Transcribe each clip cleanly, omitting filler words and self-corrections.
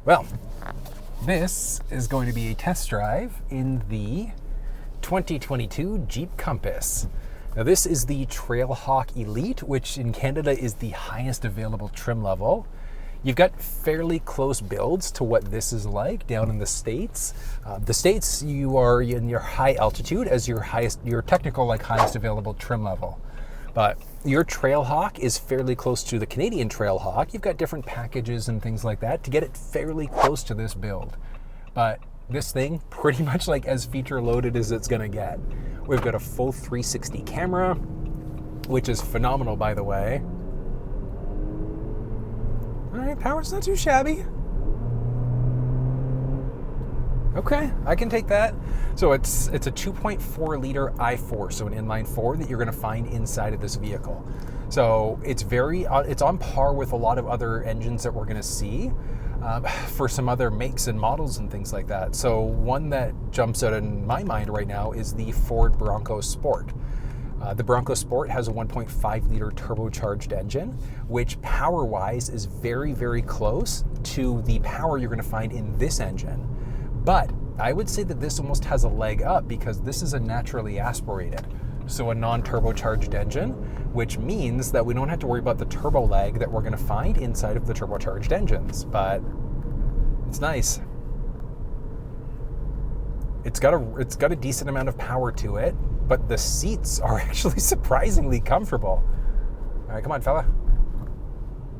Well, this is going to be a test drive in the 2022 Jeep Compass. Now this is the Trailhawk Elite, which in Canada is the highest available trim level. You've got fairly close builds to what this is like down in the States. The States, you are in your high altitude as your technical highest available trim level. But your Trailhawk is fairly close to the Canadian Trailhawk. You've got different packages and things like that to get it fairly close to this build. But this thing, pretty much as feature loaded as it's gonna get. We've got a full 360 camera, which is phenomenal, by the way. All right, power's not too shabby. Okay, I can take that. So it's a 2.4 liter i4, so an inline four that you're gonna find inside of this vehicle. So it's on par with a lot of other engines that we're gonna see for some other makes and models and things like that. So one that jumps out in my mind right now is the Ford Bronco Sport. The Bronco Sport has a 1.5 liter turbocharged engine, which power-wise is very, very close to the power you're gonna find in this engine. But I would say that this almost has a leg up because this is a naturally aspirated, so a non-turbocharged engine, which means that we don't have to worry about the turbo lag that we're gonna find inside of the turbocharged engines, but it's nice. It's got a decent amount of power to it, but the seats are actually surprisingly comfortable. All right, come on, fella.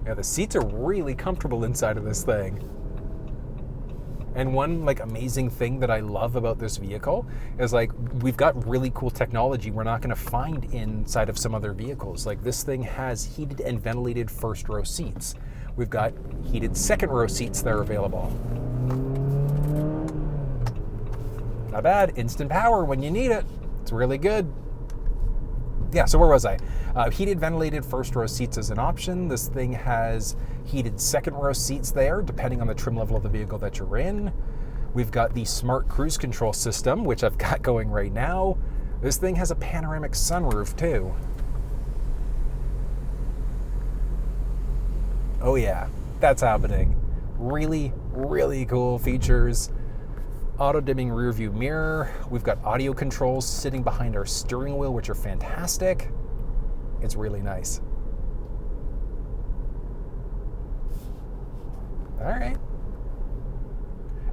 Yeah, the seats are really comfortable inside of this thing. And one amazing thing that I love about this vehicle is we've got really cool technology we're not gonna find inside of some other vehicles. This thing has heated and ventilated first row seats. We've got heated second row seats that are available. Not bad, instant power when you need it. It's really good. Yeah, so where was I? Heated ventilated first row seats is an option. This thing has heated second row seats there, depending on the trim level of the vehicle that you're in. We've got the smart cruise control system, which I've got going right now. This thing has a panoramic sunroof too. Oh yeah, that's happening. Really, really cool features. Auto dimming rear view mirror. We've got audio controls sitting behind our steering wheel, which are fantastic. It's really nice. All right.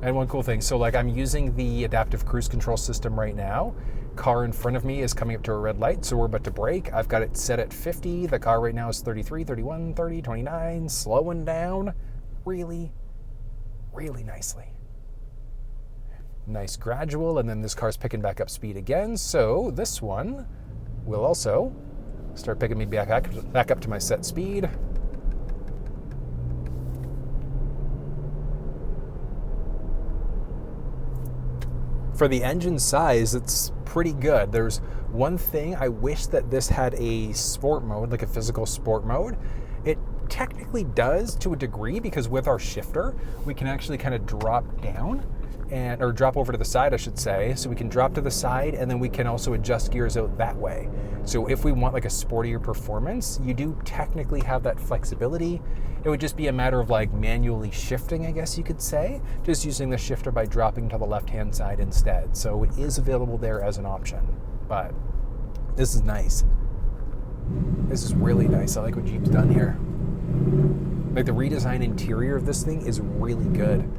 And one cool thing, so I'm using the adaptive cruise control system right now. Car in front of me is coming up to a red light, so we're about to brake. I've got it set at 50. The car right now is 33, 31, 30, 29, slowing down really, really nicely. Nice gradual, and then this car's picking back up speed again. So this one will also start picking me back up to my set speed. For the engine size, it's pretty good. There's one thing I wish that this had a sport mode, a physical sport mode. It technically does to a degree because with our shifter, we can actually kind of drop down or drop over to the side, I should say. So we can drop to the side and then we can also adjust gears out that way. So if we want a sportier performance, you do technically have that flexibility. It would just be a matter of manually shifting, I guess you could say, just using the shifter by dropping to the left-hand side instead. So it is available there as an option, but this is nice. This is really nice. I like what Jeep's done here. The redesigned interior of this thing is really good.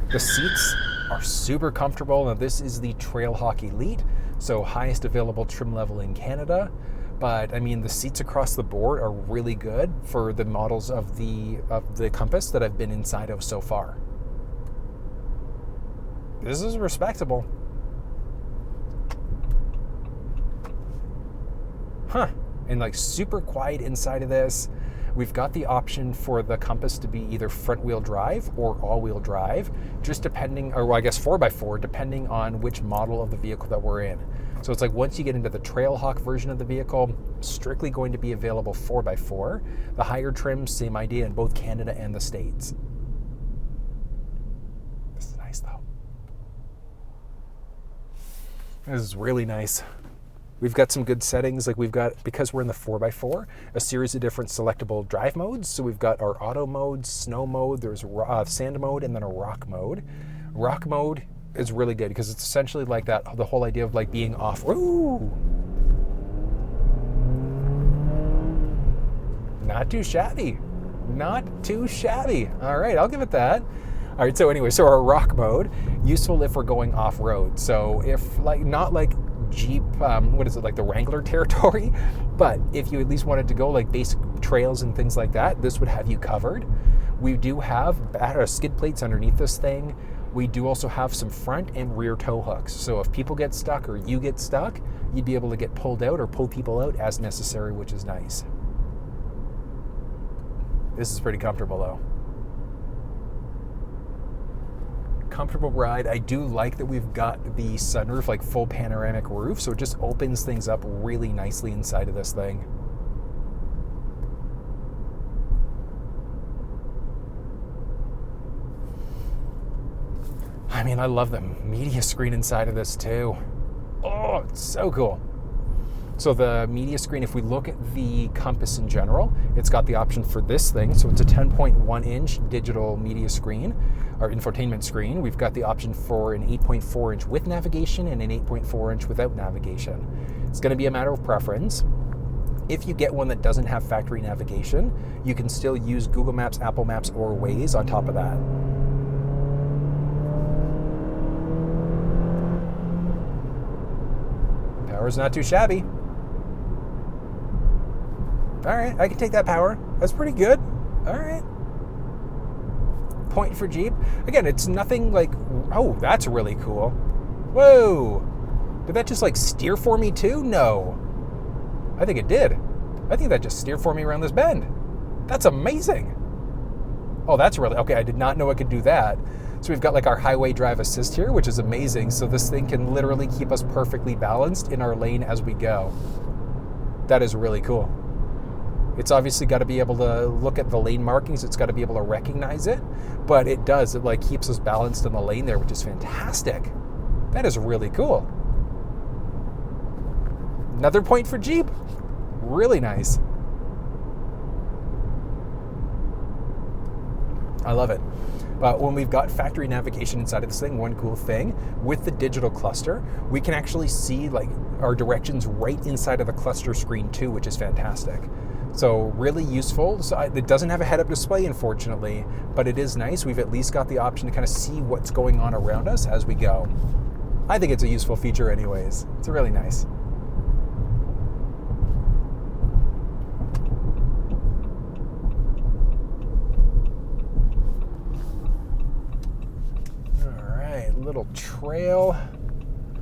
The seats are super comfortable. Now this is the Trailhawk Elite, so highest available trim level in Canada. But I mean, the seats across the board are really good for the models of the Compass that I've been inside of so far. This is respectable. Huh. And super quiet inside of this. We've got the option for the Compass to be either front wheel drive or all wheel drive, just depending, or I guess 4x4, depending on which model of the vehicle that we're in. So it's once you get into the Trailhawk version of the vehicle, strictly going to be available 4x4. The higher trims, same idea in both Canada and the States. This is nice though. This is really nice. We've got some good settings. Like we've got, because we're in the 4x4, a series of different selectable drive modes. So we've got our auto mode, snow mode, there's sand mode, and then a rock mode. Rock mode is really good because it's essentially like that, the whole idea of like being off-road. Not too shabby. Not too shabby. All right, I'll give it that. All right, so anyway, so our rock mode, useful if we're going off-road. So if like, not like Jeep, what is it, like the Wrangler territory, but if you at least wanted to go like basic trails and things like that, this would have you covered. We do have skid plates underneath this thing. We do also have some front and rear tow hooks. So if people get stuck or you get stuck, you'd be able to get pulled out or pull people out as necessary, which is nice. This is pretty comfortable though. Comfortable ride. I do like that we've got the sunroof, like full panoramic roof, so it just opens things up really nicely inside of this thing. I mean, I love the media screen inside of this too. Oh, it's so cool. So the media screen, if we look at the Compass in general, it's got the option for this thing. So it's a 10.1 inch digital media screen, or infotainment screen. We've got the option for an 8.4 inch with navigation and an 8.4 inch without navigation. It's going to be a matter of preference. If you get one that doesn't have factory navigation, you can still use Google Maps, Apple Maps, or Waze on top of that. Power's not too shabby. All right, I can take that power. That's pretty good. All right. Point for Jeep. Again, it's nothing like, oh, that's really cool. Whoa. Did that just like steer for me too? No. I think it did. I think that just steered for me around this bend. That's amazing. Oh, that's really, okay, I did not know I could do that. So we've got like our highway drive assist here, which is amazing. So this thing can literally keep us perfectly balanced in our lane as we go. That is really cool. It's obviously got to be able to look at the lane markings. It's got to be able to recognize it, but it does. It like keeps us balanced in the lane there, which is fantastic. That is really cool. Another point for Jeep. Really nice. I love it. But when we've got factory navigation inside of this thing, one cool thing, with the digital cluster, we can actually see like our directions right inside of the cluster screen too, which is fantastic. So really useful. So it doesn't have a head-up display, unfortunately, but it is nice. We've at least got the option to kind of see what's going on around us as we go. I think it's a useful feature anyways. It's really nice. All right, little trail.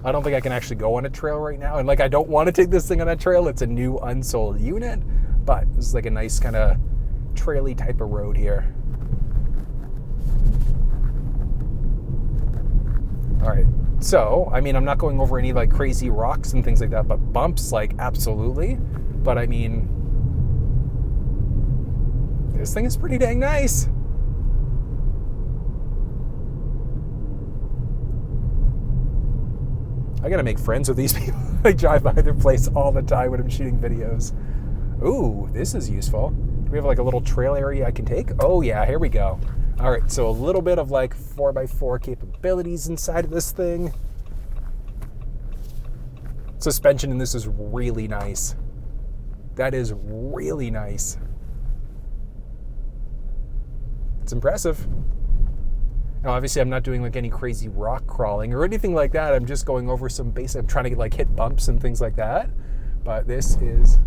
I don't think I can actually go on a trail right now. And like, I don't want to take this thing on a trail. It's a new unsold unit. But this is like a nice kind of traily type of road here. All right, so, I mean, I'm not going over any like crazy rocks and things like that, but bumps, like, absolutely. But I mean, this thing is pretty dang nice. I gotta make friends with these people. I drive by their place all the time when I'm shooting videos. Ooh, this is useful. Do we have like a little trail area I can take? Oh yeah, here we go. All right, so a little bit of like 4x4 capabilities inside of this thing. Suspension in this is really nice. That is really nice. It's impressive. Now, obviously, I'm not doing like any crazy rock crawling or anything like that. I'm just going over some basic, I'm trying to like hit bumps and things like that. But this is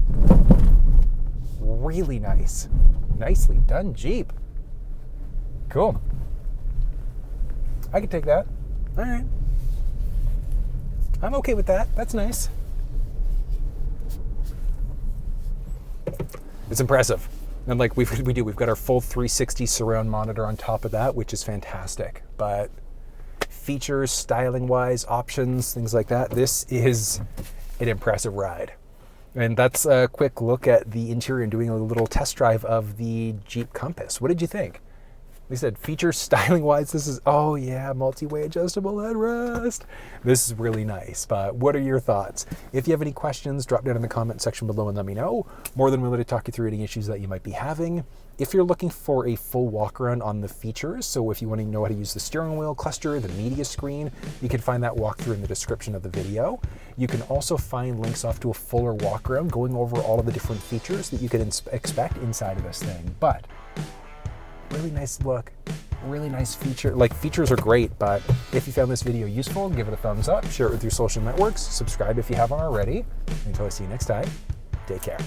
really nice. Nicely done, Jeep. Cool. I can take that. All right. I'm okay with that. That's nice. It's impressive. And like we've got our full 360 surround monitor on top of that, which is fantastic. But features, styling wise, options, things like that, this is an impressive ride. And that's a quick look at the interior and doing a little test drive of the Jeep Compass. What did you think? They said features styling wise, this is, oh yeah, multi-way adjustable headrest. This is really nice, but what are your thoughts? If you have any questions, drop down in the comment section below and let me know. More than willing to talk you through any issues that you might be having. If you're looking for a full walk around on the features, so if you want to know how to use the steering wheel cluster, the media screen, you can find that walkthrough in the description of the video. You can also find links off to a fuller walk around going over all of the different features that you can expect inside of this thing. But really nice look, really nice feature. Like, features are great, but if you found this video useful, give it a thumbs up, share it with your social networks, subscribe if you haven't already. Until I see you next time, take care.